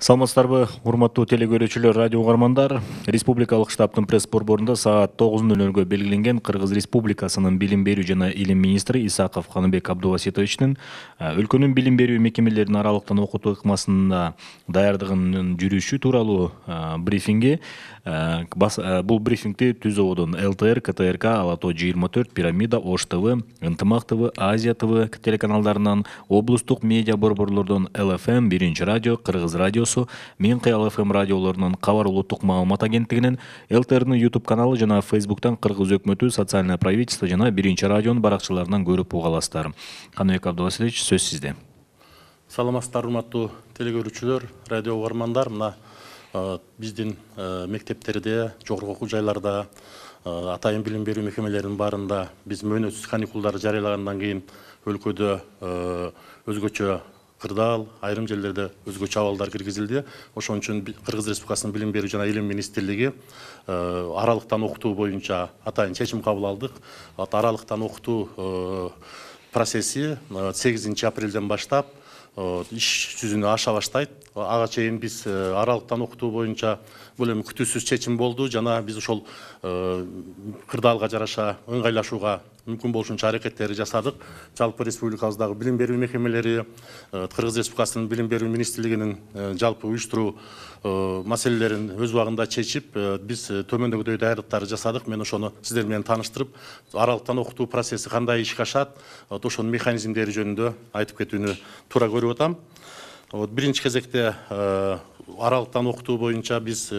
Саламатсыздарбы, урматтуу телекөрүүчүлөр, радио угармандар. Республикалык штабтын пресс-борборунда саат 9:00 белгиленген Кыргыз Республикасынын билим берүү жана илим министри Исаков Каныбек Абдубаситовичтин өлкөнүн билим берүү мекемелеринин аралыктан окутуу ыкмасында даярдыгынын жүрүшү тууралуу брифинги. Бул брифингти Түз Ободон ЛТР, КТРК, Алато 24, Пирамида, Ош ТВ, Ынтымак ТВ, Азия ТВ телеканалдарынан, облустук медиа борборлордон ЛФМ, Биринчи радио, Кыргыз радиосу, Мен Кыял ФМ радиолорунун, Кабар улуттук маалымат агенттигинен, ЛТРнын YouTube каналы жана Facebooктан Кыргыз өкмөтү, социальное правительство жана Биринчи радионун баракчаларынан көрүп уга аласыздар. Каныбек Абдубаситович, сөз сизде. Саламатсыздар, урматтуу телекөрүүчүлөр, радио угармандар. Мына биздин мектептерде, жогорку окуу жайларда, атайын билим берүү мекемелеринин баарында биз мөөнөтсүз каникулдарды жарыялагандан кийин өлкөдө өзгөчө кырдаал, айрым жерлерде өзгөчө абалдар киргизилди. Ошон үчүн Кыргыз Республикасынын билим берүү жана илим министрлиги аралыктан окутуу боюнча атайын чечим кабыл алдык. Аралыктан окутуу процесси 8 апрелден баштап иш жүзүнө аша баштайт. Ага чейин биз аралыктан окутуу боюнча бул эми күтүүсүз чечим болду жана биз ошол кырдаалга жараша ыңгайлашууга мүмкүн болушунча аракеттерди жасадык. Жалпы республикабыздагы билим берүү мекемелери, Кыргыз Республикасынын билим берүү министрлигинин жалпы уюштуруу маселелерин өз убагында чечип, биз төмөндөгүдөй даярдыктарды жасадык. Мен ошону сиздер менен тааныштырып, аралыктан окутуу процесси кандай ишке ашат, ошонун механизмдери жөнүндө айтып кетүүнү туура көрүп атам. Биринчи кезекте аралыктан окутуу боюнча биз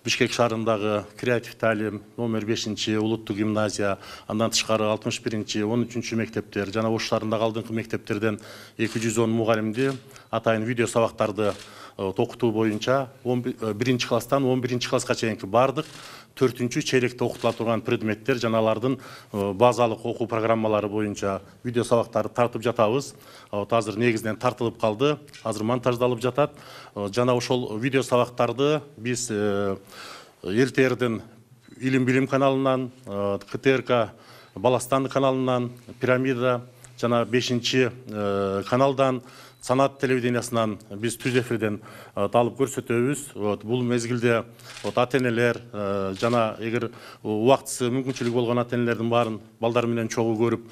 Бишкек шаарындагы Креатив Талим номер 5 улуттук гимназия, андан тышкары 61-13 мектептер жана Ош шаарындагы алдыңкы мектептерден 210 мугалимди атайын видео сабактарды окутуу боюнча 1 класстан 11 класска чейинки бардык 4 чейректе окутула турган предметтер жана алардын базалык окуу программалары боюнча видео сабактарды тартып жатабыз. Азыр негизинен тартылып калды, азыр монтаждалып жатат. Жана ошол видео сабактарды биз ЛТРдин Илим билим каналынан, КТРК Баластан каналынан, Пирамида жана 5 каналдан, Санат телевидениясынан биз Түз эфирден алып көрсөтөбүз. Бул мезгилде ата-энелер жана эгер убактысы мүмкүнчүлүгү болгон ата-энелердин баарын балдар менен чогуу көрүп,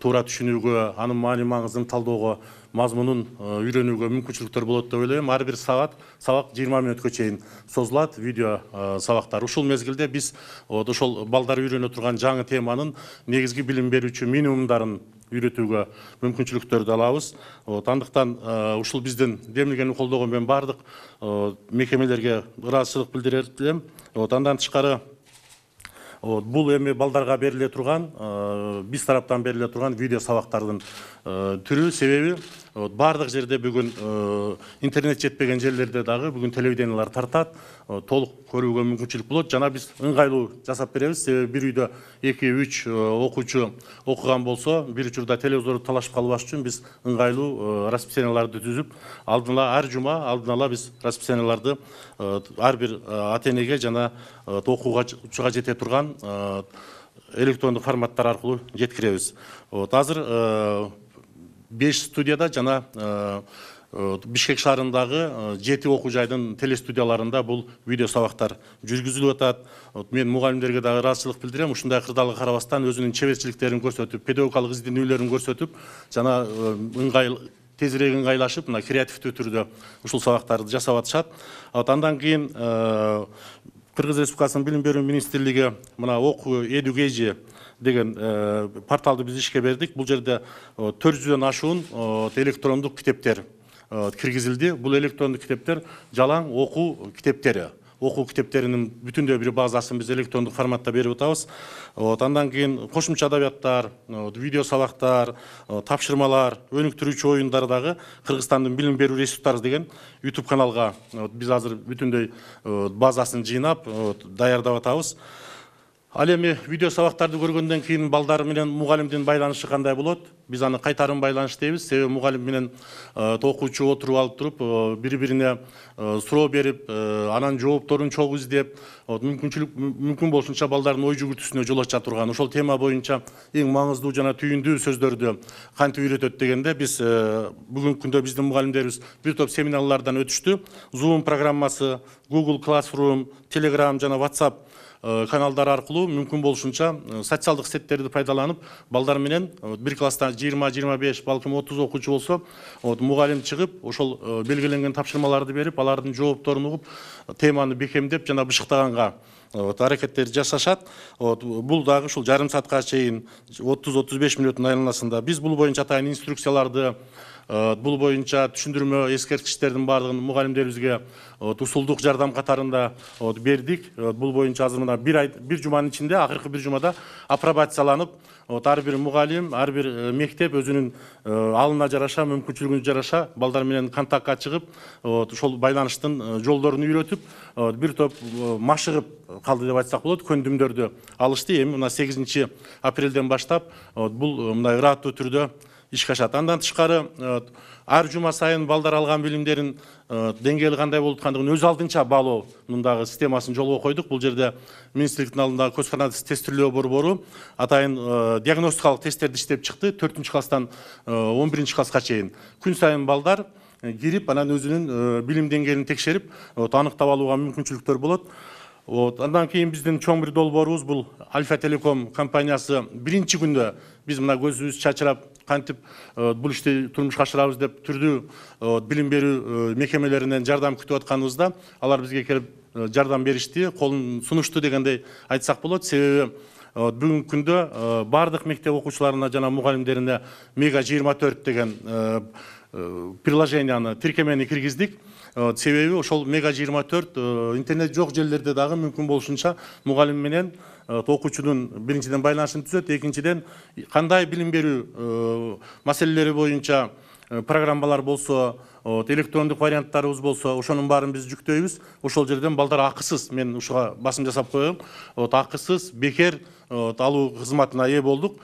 туура түшүнүүгө, анын маани маңызын талоого, мазмунун үйрөнүүгө мүмкүнчүлүктөр болот деп ойлойм. Ар бир сабак 20 мүнөткө чейин созулат видео сабактар. Ушул мезгилде биз ошол балдар үйрөнө турган жаңы теманын негизги билим берүүчү минимумдарын үйрөтүүгө мүмкүнчүлүктөрдү алабыз. Андыктан ушул биздин демилгени колдогон мен бардык мекемелерге ыраазычылык билдирет элем. Андан тышкары бул эми балдарга бериле турган, биз тараптан бериле турган видео сабактардын түрү, себеби бардык жерде бүгүн интернет жетпеген жерлерде дагы бүгүн телевидениялар тартат, толук көрүүгө мүмкүнчүлүк болот. Жана биз ыңгайлуу жасап беребиз, себеби бир үйдө 2-3 окуучу окуган болсо, бир учурда телевизорду талашып калбаш үчүн биз ыңгайлуу расписанияларды түзүп, ар жума алдын ала биз расписанияларды ар бир ата-энеге жана окуучуга жете турган электрондук форматтар аркылуу жеткиребиз. Азыр 5 студияда жана Бишкек шаарындагы 7 окуу жайдын телестудияларында бул видео сабактар жүргүзүлүп атат. Мен мугалимдерге дагы ыраазычылык билдирем. Ушундай кырдаалга карабастан өзүнүн чеберчиликтерин көрсөтүп, педагогикалык изденүүлөрүн көрсөтүп, жана тезирээк ыңгайлашып, мына креативдүү түрдө ушул сабактарды жасап атышат. Андан кийин Кыргыз Республикасынын билим берүү министрлиги мына Окуу Education деген порталды биз ишке бердик. Бул жерде 400дөн ашуун электрондук китептер киргизилди. Бул электрондук китептер жалаң окуу китептери. Окуу китептеринин бүтүндөй бир базасын биз электрондук форматта берип атабыз. Андан кийин кошумча адабияттар, видео сабактар, тапшырмалар, өнүктүрүүчү оюндар дагы Кыргызстандын билим берүү ресурстары деген YouTube каналга биз азыр бүтүндөй базасын жыйнап даярдап атабыз. Ал эми видео сабактарды көргөндөн кийин балдар менен мугалимдин байланышы кандай болот? Биз аны кайтарым байланыш дейбиз. Себеби мугалим менен окуучу отуруп алып туруп, бири-бирине суроо берип, анан жоопторун чогуу издеп, мүмкүн болушунча балдардын ой жүгүртүүсүнө жол ача турган, ошол тема боюнча эң маңыздуу жана түйүндүү сөздөрдү кантип үйрөтөт дегенде биз бүгүнкү күндө биздин мугалимдерибиз бир топ семинарлардан өтүштү. Zoom программасы, Google Classroom, Telegram жана WhatsApp каналдар аркылуу мүмкүн болушунча социалдык сеттерди пайдаланып, балдар менен бир класста 20-25, балким 30 окуучу болсо, мугалим чыгып, ошол белгиленген тапшырмаларды берип, алардын жоопторун угуп, теманы бекемдеп жана бышыктаганга аракеттер жасашат. Бул дагы ушул жарым саатка чейин 30-35 мүнөттүн айланасында биз бул боюнча атайын инструкцияларды, бул боюнча түшүндүрмө эскерткичтердин баардыгын мугалимдерибизге усулдук жардам катарында бердик. Бул боюнча азыр мына бир жуманын ичинде, акыркы бир жумада апробацияланып, ар бир мугалим, ар бир мектеп өзүнүн алына жараша, мүмкүнчүлүгүнө жараша балдар менен контактка чыгып, ошол байланыштын жолдорун үйрөтүп, бир топ машыгып калды деп айтсак болот, көндүмдөрдү алышты. Эми мына 8 апрелден баштап бул мындай ыраттуу түрдө ишке ашат. Андан тышкары ар жума сайын балдар алган билимдерин деңгээли кандай болуп аткандыгын өз алдынча баалоонун дагы системасын жолго койдук. Бул жерде министрликтин алдында көз карандысыз тестирлөө борбору атайын диагностикалык тесттерди иштеп чыкты. 4-класстан 11-класска чейин күн сайын балдар кирип, анан өзүнүн билим деңгээлин текшерип, аныктап алууга мүмкүнчүлүктөр болот. Андан кийин биздин чоң бир долбоорубуз бул Альфа Телеком компаниясы биринчи күндө биз мына көзүбүз чачырап кантип бул ишти турмушка ашырабыз деп түрдүү билим берүү мекемелеринен жардам күтүп атканыбызда алар бизге келип жардам беришти, колун сунушту дегендей айтсак болот. Себеби бүгүнкү күндө бардык мектеп окуучуларына жана мугалимдерине Мега 24 деген приложенияны, тиркемени киргиздик. Себеби ошол Мега 24 интернет жок жерлерде дагы мүмкүн болушунча мугалим менен окуучунун биринчиден байланышын түзөт, экинчиден кандай билим берүү маселелери боюнча программалар болсо, электрондук варианттарыбыз болсо, ошонун баарын биз жүктөйбүз. Ошол жерден балдар акысыз, мен ушуга басым жасап коеюн, акысыз бекер алуу кызматына ээ болдук.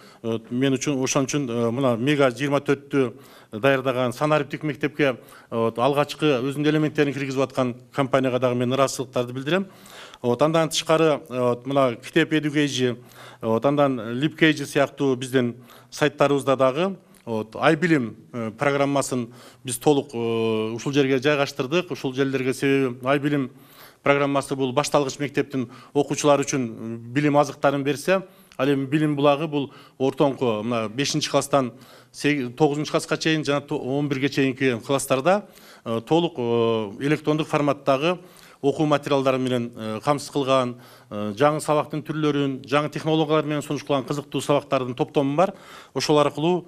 Мен үчүн ошон үчүн мына Мега 24-тү даярдаган санариптик мектепке алгачкы өзүнүн элементтерин киргизип аткан компанияга дагы мен ыраазычылыктарды билдирем. Андан тышкары мына Китеп Education, андан Lipcage сыяктуу биздин сайттарыбызда дагы Айбилим программасын биз толук ушул жерге жайгаштырдык. Ушул жерлерге себеби Айбилим программасы бул башталгыч мектептин окуучулары үчүн билим азыктарын берсе, ал эми билим булагы бул ортоңку мына 5-класстан 9-класска чейин жана 11-ге чейинки класстарда толук электрондук форматтагы окуу материалдары менен камсыз кылган, жаңы сабактын түрлөрүн, жаңы технологиялар менен сунушталган кызыктуу сабактардын топтому бар. Ошол аркылуу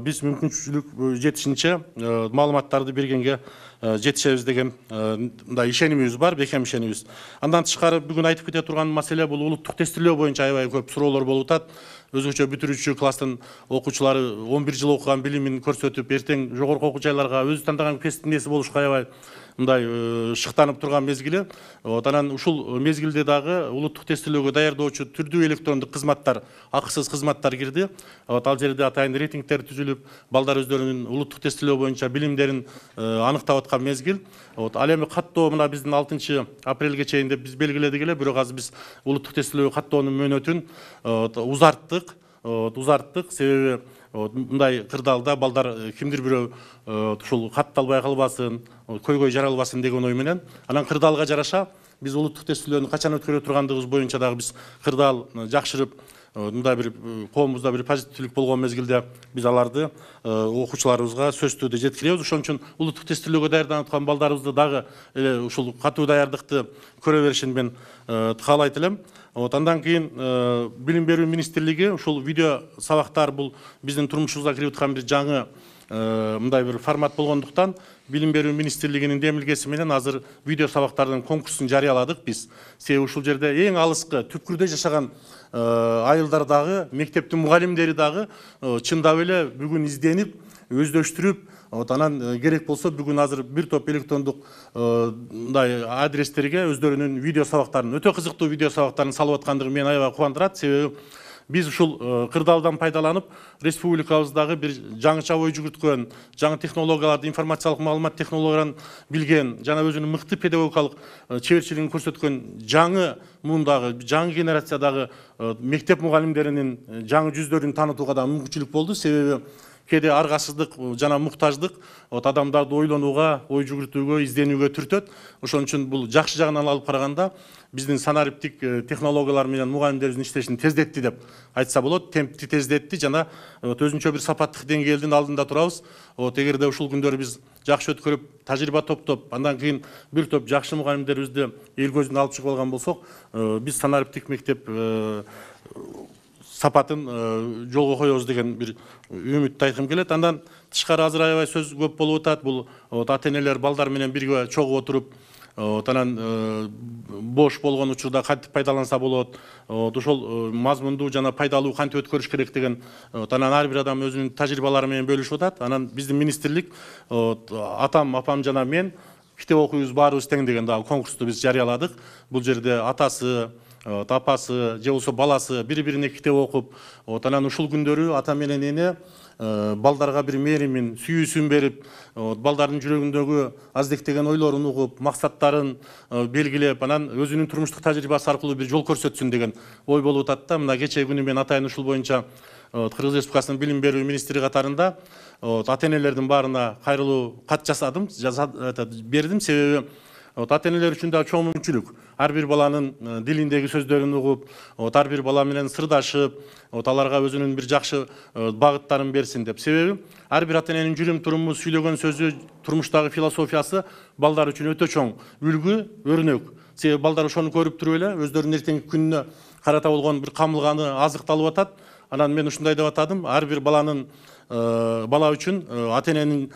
биз мүмкүнчүлүк жетишинче маалыматтарды бергенге жетишебиз деген мындай ишенимибиз бар, бекем ишенимибиз. Андан тышкары бүгүн айтып кете турган маселе бул улуттук тестирлөө боюнча аябай көп суроолор болуп атат. Өзгөчө бүтүрүүчү класстын окуучулары 11 жыл окуган билимин көрсөтүп, эртең жогорку окуу жайларга өзү тандаган кесиптин ээси болушка аябай мындай шыктанып турган мезгили. Анан ушул мезгилде дагы улуттук тестирлөөгө даярдоочу түрдүү электрондук кызматтар, акысыз кызматтар кирди. Ал жерде атайын рейтингтер түзүлүп, балдар өздөрүнүн улуттук тестирлөө боюнча билимдерин аныктап аткан мезгил. Ал эми каттоо мына биздин 6 апрелге чейин деп биз белгиледик эле, бирок азыр биз улуттук тестирлөө каттоонун мөөнөтүн узарттык. Себеби мындай кырдаалда балдар кимдир бирөө ушул катталбай калбасын, көйгөй жаралбасын деген ой менен, анан кырдаалга жараша биз улуттук тестирлөөнү качан өткөрө тургандыгыбыз боюнча дагы биз кырдаал жакшырып, мындай бир коомубузда бир позитивдүүлүк болгон мезгилде биз аларды окуучуларыбызга сөзсүз түрдө жеткиребиз. Ошон үчүн улуттук тестирлөөгө даярданып аткан балдарыбызды дагы ушул катуу даярдыкты көрө беришин мен каалайт элем. Андан кийин билим берүү министрлиги ушул видео сабактар бул биздин турмушубузга кирип аткан бир жаңы мындай бир формат болгондуктан билим берүү министрлигинин демилгеси менен азыр видео сабактардын конкурсун жарыяладык биз. Себеби ушул жерде эң алыскы түпкүрдө жашаган айылдар дагы, мектептин мугалимдери дагы чындап эле бүгүн изденип, өздөштүрүп, Анан керек болсо бүгүн азыр бир топ электрондук мындай адрестерге өздөрүнүн видео сабактарын, өтө кызыктуу видео сабактарын салып аткандыгы мени аябай кубандырат. Себеби биз ушул кырдаалдан пайдаланып, республикабыздагы бир жаңыча ой жүгүрткөн, жаңы технологияларды, информациялык маалымат технологияларын билген, жана өзүнүн мыкты педагогикалык чеберчилигин көрсөткөн жаңы мундагы, жаңы генерациядагы мектеп мугалимдеринин жаңы жүздөрүн таанытууга да мүмкүнчүлүк болду. Себеби кээде аргасыздык жана муктаждык адамдарды ойлонууга, ой жүгүртүүгө, изденүүгө түртөт. Ошон үчүн бул жакшы жагынан алып караганда биздин санариптик технологиялар менен мугалимдерибиздин иштешин тездетти деп айтса болот. Темпти тездетти жана өзүнчө бир сапаттык деңгээлдин алдында турабыз. Эгерде ушул күндөрү биз жакшы өткөрүп, тажрыйба топтоп, андан кийин бир топ жакшы мугалимдерибизди эл көзүнө алып чыгып алган болсок, биз санариптик мектеп сапатын жолго коебуз деген бир үмүттү айткым келет. Андан тышкары азыр аябай сөз көп болуп атат. Бул ата-энелер балдар менен бирге чогуу отуруп, анан бош болгон учурда кантип пайдаланса болот, ошол мазмундуу жана пайдалуу кантип өткөрүш керек деген, анан ар бир адам өзүнүн тажрыйбалары менен бөлүшүп атат. Анан биздин министрлик, атам, апам жана мен китеп окуйбуз баарыбыз тең деген дагы конкурсту биз жарыяладык. Бул жерде атасы, апасы же болбосо баласы бири-бирине китеп окуп, анан ушул күндөрү ата менен эне балдарга бир мээримин, сүйүүсүн берип, балдардын жүрөгүндөгү аздектеген ойлорун угуп, максаттарын белгилеп, анан өзүнүн турмуштук тажрыйбасы аркылуу бир жол көрсөтсүн деген ой болуп атат да. Мына кечээ күнү мен атайын ушул боюнча Кыргыз Республикасынын билим берүү министри катарында ата-энелердин баарына кайрылуу кат жасадым, бердим. Себеби ата-энелер үчүн да чоң мүмкүнчүлүк. Ар бир баланын дилиндеги сөздөрүн угуп, ар бир бала менен сырдашып, аларга өзүнүн бир жакшы багыттарын берсин деп. Себеби ар бир ата-эненин жүрүм туруму, сүйлөгөн сөзү, турмуштагы философиясы балдар үчүн өтө чоң үлгү, өрнөк. Себеби балдар ошону көрүп туруп эле өздөрүнүн эртеңки күнүнө карата болгон бир камылганы азыкталып атат. Анан мен ушундай деп атадым: ар бир баланын бала үчүн ата-эненин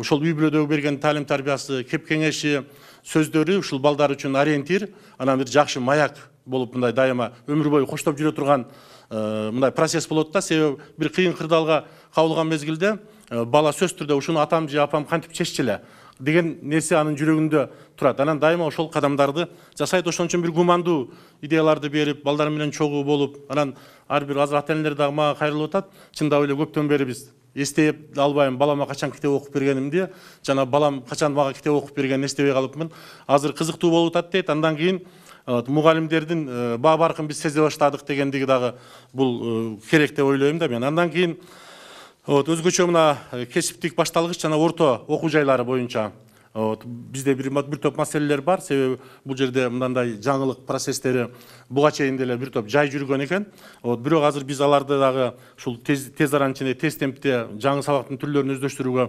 ошол үй бүлөдөгү берген таалим тарбиясы, кеп кеңеши, сөздөрү ушул балдар үчүн ориентир, анан бир жакшы маяк болуп мындай дайыма өмүр бою коштоп жүрө турган мындай процесс болот да. Себеби бир кыйын кырдаалга кабылган мезгилде бала сөз түрдө ушуну атам же апам кантип чечти эле деген нерсе анын жүрөгүндө турат. Анан дайыма ошол кадамдарды жасайт. Ошон үчүн бир гумандуу идеяларды берип, балдар менен чогуу болуп, анан ар бир азыр ата-энелер дагы мага кайрылып атат. Чындап эле көптөн бери биз эстеп албайм балама качан китеп окуп бергенимди, жана балам качан мага китеп окуп бергенин эстебей калыпмын. Азыр кызыктуу болуп атат дейт. Андан кийин мугалимдердин баа баркын биз сезе баштадык дегендиги дагы бул керек деп ойлойм да мен. Андан кийин өзгөчө мына кесиптик башталгыч жана орто окуу жайлары боюнча бизде бир топ маселелер бар. Себеби бул жерде мындай жаңылык процесстери буга чейин деле бир топ жай жүргөн экен. Бирок азыр биз аларды дагы ушул тез аранын ичинде, тез темпте жаңы сабактын түрлөрүн өздөштүрүүгө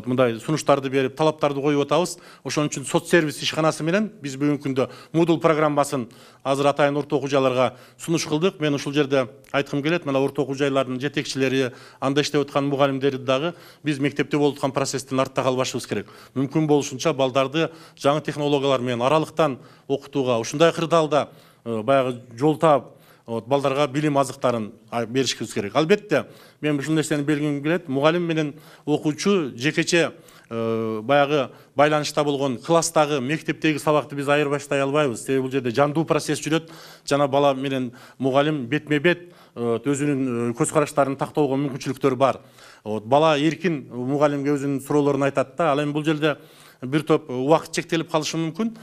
мындай сунуштарды берип, талаптарды коюп атабыз. Ошон үчүн соц сервис ишканасы менен биз бүгүнкү күндө Moodle программасын азыр атайын орто окуу жайларга сунуш кылдык. Мен ушул жерде айткым келет, мына орто окуу жайлардын жетекчилери, анда иштеп аткан мугалимдерди дагы биз мектепте болуп аткан процесстин артта калбашыбыз керек. Мүмкүн болушунча балдарды жаңы технологиялар менен аралыктан окутууга, ушундай кырдаалда баягы жол таап балдарга билим азыктарын беришибиз керек. Албетте, мен ушул нерсени белгилегим келет. Мугалим менен окуучу жекече баягы байланышта болгон класстагы, мектептеги сабакты биз айырбаштай албайбыз. Себеби бул жерде жандуу процесс жүрөт. Жана бала менен мугалим бетме-бет өзүнүн көз караштарын тактоого мүмкүнчүлүктөрү бар. Бала эркин мугалимге өзүнүн суроолорун айтат да. Ал эми бул жерде бир топ убакыт чектелип калышы мүмкүн.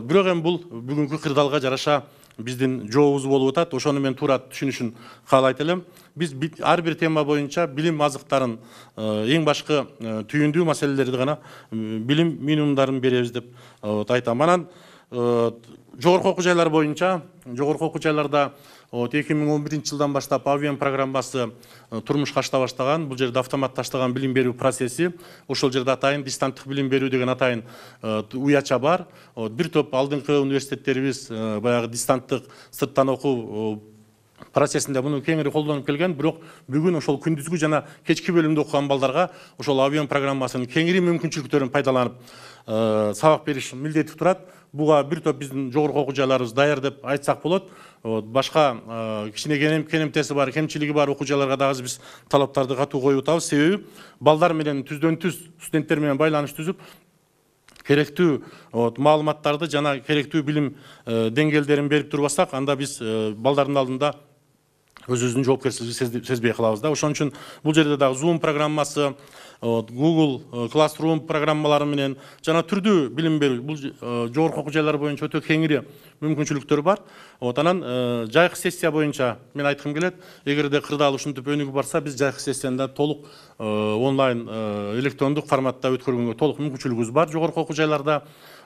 Бирок эми бул бүгүнкү кырдаалга жараша биздин жообуз болуп атат. Ошону мен туура түшүнүшүн каалайт элем. Биз ар бир тема боюнча билим азыктарын, эң башкы түйүндүү маселелерди гана билим минимумдарын беребиз деп айтам. Анан жогорку окуу жайлар боюнча, жогорку окуу жайларда 2011 жылдан баштап АВМ программасы турмушка ашта баштаган. Бул жерде автоматташтырган билим берүү процесси. Ошол жерде атайын дистанттык билим берүү деген атайын уяча бар. Бир топ алдыңкы университеттерибиз баягы дистанттык сырттан окуу процессинде муну кеңири колдонуп келген, бирок бүгүн ошол күндүзгү жана кечки бөлүмдө окуган балдарга ошол объем программасынын кеңири мүмкүнчүлүктөрүн пайдаланып сабак бериш милдети турат. Буга бир топ биздин жогорку окуу жайларыбыз даяр деп айтсак болот. Башка кичине кенемтеси бар, кемчилиги бар окуу жайларга дагы биз талаптарды катуу коюп атабыз. Себеби балдар менен түздөн түз студенттер менен байланыш түзүп, керектүү маалыматтарды жана керектүү билим деңгээлдерин берип турбасак, анда биз балдардын алдында өзүбүздүн жоопкерчилигибизди сезбей калабыз да. Ошон үчүн бул жерде дагы Zoom программасы, Google Classroom программалары менен жана түрдүү билим берүү, бул жогорку окуу жайлар боюнча өтө кеңири мүмкүнчүлүктөр бар. Анан жайкы сессия боюнча мен айткым келет, эгерде кырдаал ушинтип өнүгүп барса, биз жайкы сессияда толук онлайн электрондук форматта өткөргөнгө толук мүмкүнчүлүгүбүз бар жогорку окуу жайларда.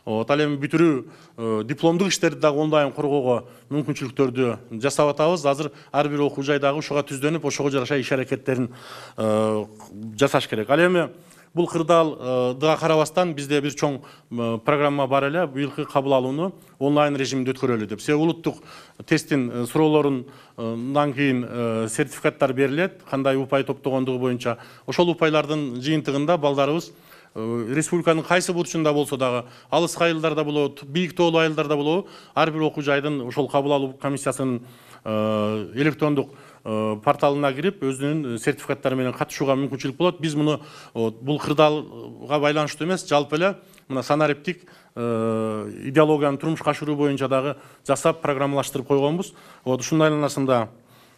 Ал эми бүтүрүү дипломдук иштерди дагы онлайн коргоого мүмкүнчүлүктөрдү жасап атабыз. Азыр ар бир окуу жайдагы ушуга түздөнүп, ошого жараша иш аракеттерин жасаш керек. Ал эми бул кырдаалга карабастан бизде бир чоң программа бар эле, быйылкы кабыл алууну онлайн режиминде өткөрөлү деп. Себеби улуттук тесттин суроолорунан кийин сертификаттар берилет, кандай упай топтогондугу боюнча. Ошол упайлардын жыйынтыгында балдарыбыз республиканын кайсы бурчунда болсо дагы, алыс айылдарда болобу, бийик тоолуу айылдарда болобу, ар бир окуу жайдын ошол кабыл алуу комиссиясынын электрондук порталына кирип, өзүнүн сертификаттары менен катышууга мүмкүнчүлүк болот. Биз муну бул кырдаалга байланыштуу эмес, жалпы эле мына санариптик идеологияны турмушка ашыруу боюнча дагы жасап программалаштырып койгонбуз. Ушунун айланасында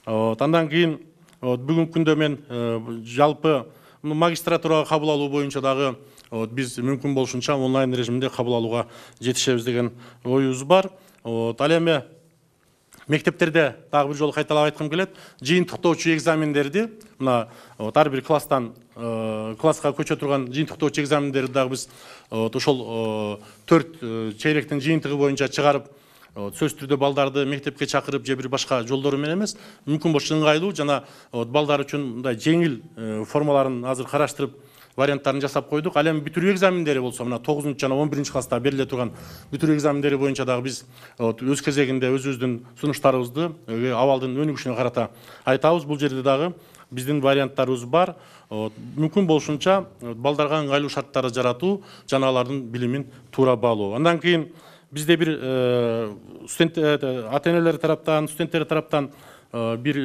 андан кийин бүгүнкү күндө мен жалпы магистратурага кабыл алуу боюнча дагы биз мүмкүн болушунча онлайн режимде кабыл алууга жетишебиз деген оюбуз бар. Ал эми мектептерде дагы бир жолу кайталап айткым келет, жыйынтыктоочу экзамендерди мына ар бир класстан класска көчө турган жыйынтыктоочу экзамендерди дагы биз ошол 4 чейректин жыйынтыгы боюнча чыгарып, сөз түрдө балдарды мектепке чакырып же бир башка жолдору менен эмес, мүмкүн болуш ыңгайлуу жана балдар үчүн мындай жеңил формаларын азыр караштырып варианттарын жасап койдук. Ал эми бүтүрүү экзамендери болсо, мына 9 жана 11 класста бериле турган бүтүрүү экзамендери боюнча дагы биз өз кезегинде өзүбүздүн сунуштарыбызды абалдын өнүгүшүнө карата айтабыз. Бул жерде дагы биздин варианттарыбыз бар. Мүмкүн болушунча балдарга ыңгайлуу шарттарды жаратуу жана алардын билимин туура баалоо. Андан кийин бизде бир ата-энелер тараптан, студенттер тараптан бир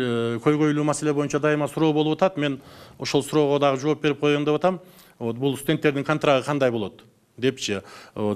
көйгөйлүү маселе боюнча дайыма суроо болуп атат. Мен ошол суроого дагы жооп берип коеюн деп атам. Бул студенттердин контрагы кандай болот депчи.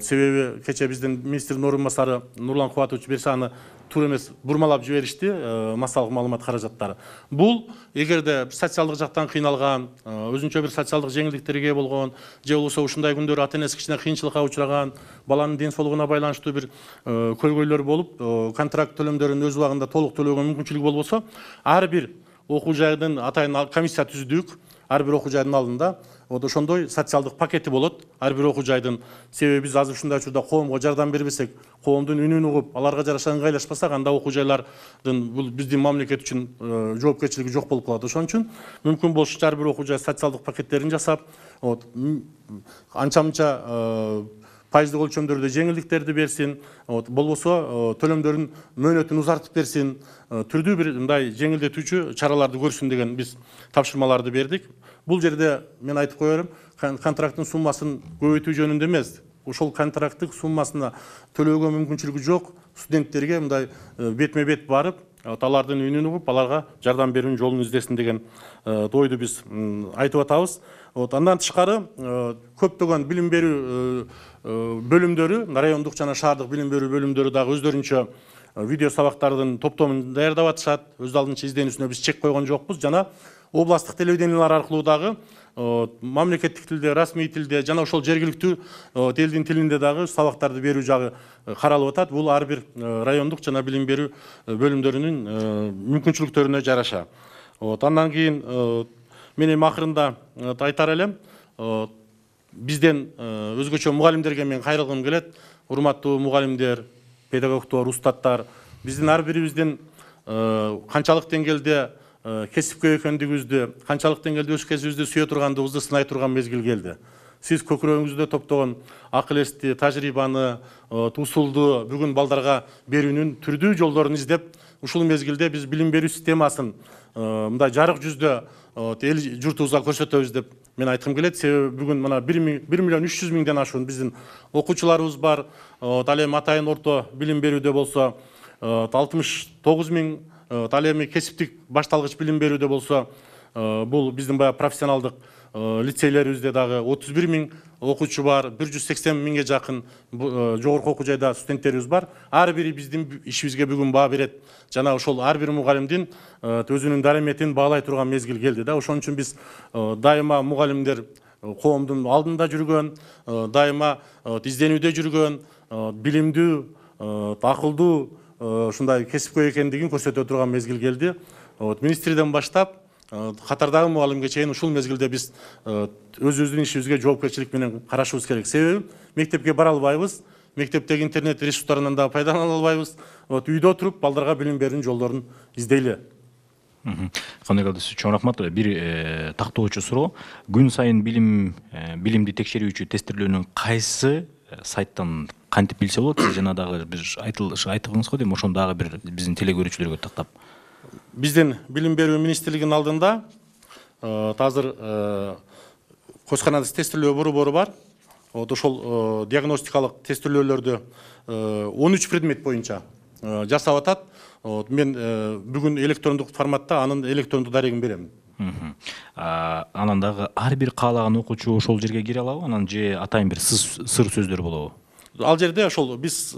Себеби кече биздин министрдин орун басары Нурлан Кубатович берсе аны туура эмес бурмалап жиберишти массалык маалымат каражаттары. Бул эгерде социалдык жактан кыйналган, өзүнчө бир социалдык жеңилдиктерге ээ болгон, же болбосо ушундай күндөр ата-энеси кичине кыйынчылыкка учураган, баланын ден соолугуна байланыштуу бир көйгөйлөр болуп, контракт төлөмдөрүн өз убагында толук төлөөгө мүмкүнчүлүгү болбосо, ар бир окуу жайдын атайын комиссия түздүк, ар бир окуу жайдын алдында ошондой социалдык пакети болот ар бир окуу жайдын. Себеби биз азыр ушундай учурда коомго жардам бербесек, коомдун үнүн угуп, аларга жараша ыңгайлашпасак, анда окуу жайлардын бул биздин мамлекет үчүн жоопкерчилиги жок болуп калат. Ошон үчүн мүмкүн болушунча ар бир окуу жай социалдык пакеттерин жасап, анча-мынча пайыздык өлчөмдөрдө жеңилдиктерди берсин, болбосо төлөмдөрүн мөөнөтүн узартып берсин, түрдүү бир мындай жеңилдетүүчү чараларды көрсүн деген биз тапшырмаларды бердик. Бул жерде мен айтып коерум, контракттын суммасын көбөйтүү жөнүндө эмес, ошол контракттык суммасына төлөөгө мүмкүнчүлүгү жок студенттерге мындай бетме бет барып, алардын үнүн угуп, аларга жардам берүүнүн жолун издесин деген ойду биз айтып атабыз. Андан тышкары көптөгөн билим берүү бөлүмдөрү, райондук жана шаардык билим берүү бөлүмдөрү дагы өздөрүнчө видео сабактардын топтомун даярдап атышат. Өз алдынча изденүүсүнө биз чек койгон жокпуз. Жана областтык телевидениялар аркылуу дагы мамлекеттик тилде, расмий тилде жана ошол жергиликтүү элдин тилинде дагы сабактарды берүү жагы каралып атат. Бул ар бир райондук жана билим берүү бөлүмдөрүнүн мүмкүнчүлүктөрүнө жараша. Андан кийин мен эми акырында айтар элем, бизден өзгөчө мугалимдерге мен кайрылгым келет. Урматтуу мугалимдер, педагогдор, устаттар, биздин ар бирибиздин канчалык деңгээлде кесипкөй экендигибизди, канчалык деңгээлде өз кесибибизди сүйө тургандыгыбызды сынай турган мезгил келди. сиз көкүрөгүңүздө топтогон акыл эсти, тажрыйбаны, усулду бүгүн балдарга берүүнүн түрдүү жолдорун издеп, ушул мезгилде биз билим берүү системасын мындай жарык жүздө эл журтубузга көрсөтөбүз деп мен айткым келет. Себеби бүгүн мына 1.300.000ден ашуун биздин окуучуларыбыз бар. Ал эми атайын орто билим берүүдө болсо 69.000, ал эми кесиптик башталгыч билим берүүдө болсо бул биздин баягы профессионалдык лицейлерибизде дагы 31.000 окуучу бар, 180.000ге жакын жогорку окуу жайда студенттерибиз бар. Ар бири биздин ишибизге бүгүн баа берет. Жана ошол ар бир мугалимдин өзүнүн дараметин баалай турган мезгил келди да. Ошон үчүн биз дайыма мугалимдер коомдун алдында жүргөн, дайыма изденүүдө жүргөн, билимдүү, акылдуу ушундай кесипкөй экендигин көрсөтө турган мезгил келди. Министрден баштап катардагы мугалимге чейин ушул мезгилде биз өзүбүздүн ишибизге жоопкерчилик менен карашыбыз керек. Себеби мектепке бара албайбыз, мектептеги интернет ресурстарынан да пайдалана албайбыз. Үйдө отуруп балдарга билим берүүнүн жолдорун издейле. Кандайдыр чоң рахмат. Бир тактоочу суроо. Күн сайын билимди текшерүүчү тестирлөөнүн кайсы сайттан кантип билсе болот? Сиз жана дагы бир айтыңыз го дейм, ошону дагы бир биздин телегөрүүчүлөргө тактап. Биздин билим берүү министрлигинин алдында азыр көчканадыс тестирлөө борбору бар. Ошол диагностикалык тестирлөөлөрдү 13 предмет боюнча жасап атат. Мен бүгүн электрондук форматта анын электрондук дарегин берем. Анан дагы ар бир каалаган окуучу ошол жерге кире алабы? Анан же атайын бир сыр сөздөр болобу? Ал жерде ошол биз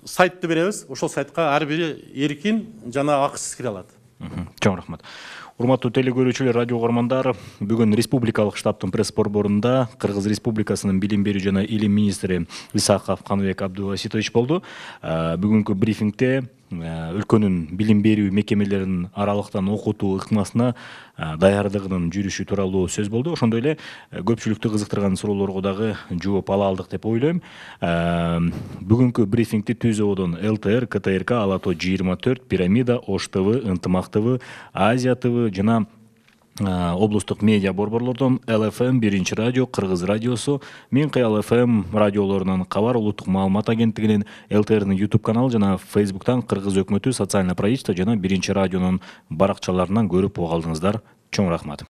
сайтты беребиз. Ошол сайтка ар бири эркин жана акысыз кире алат. Чоң рахмат. Урматтуу телегөрүүчүлөр, радио угармандар, бүгүн Республикалык штабтын пресс борборунда Кыргыз Республикасынын билим берүү жана илим министри Исаков Каныбек Абдубаситович болду. Бүгүнкү брифингде өлкөнүн билим берүү мекемелеринин аралыктан окутуу ыкмасына даярдыгынын жүрүшү тууралуу сөз болду. Ошондой эле көпчүлүктү кызыктырган суроолорго дагы жооп ала алдык деп ойлойм. Бүгүнкү брифингди Түз Ободон ЛТР, КТРК, Ала Тоо 24, Пирамида, Ош ТВ, Ынтымак ТВ, Азия ТВ жана облустук медиа борборлордон ЛФМ, Биринчи радио, Кыргыз радиосу, Минкый ЛФМ радиолорунан кабар, улуттук маалымат агенттигинин, ЛТРнын YouTube каналы жана Facebooктан Кыргыз өкмөтү, социальное правительство жана Биринчи радионун баракчаларынан көрүп уга алдыңыздар. Чоң рахмат.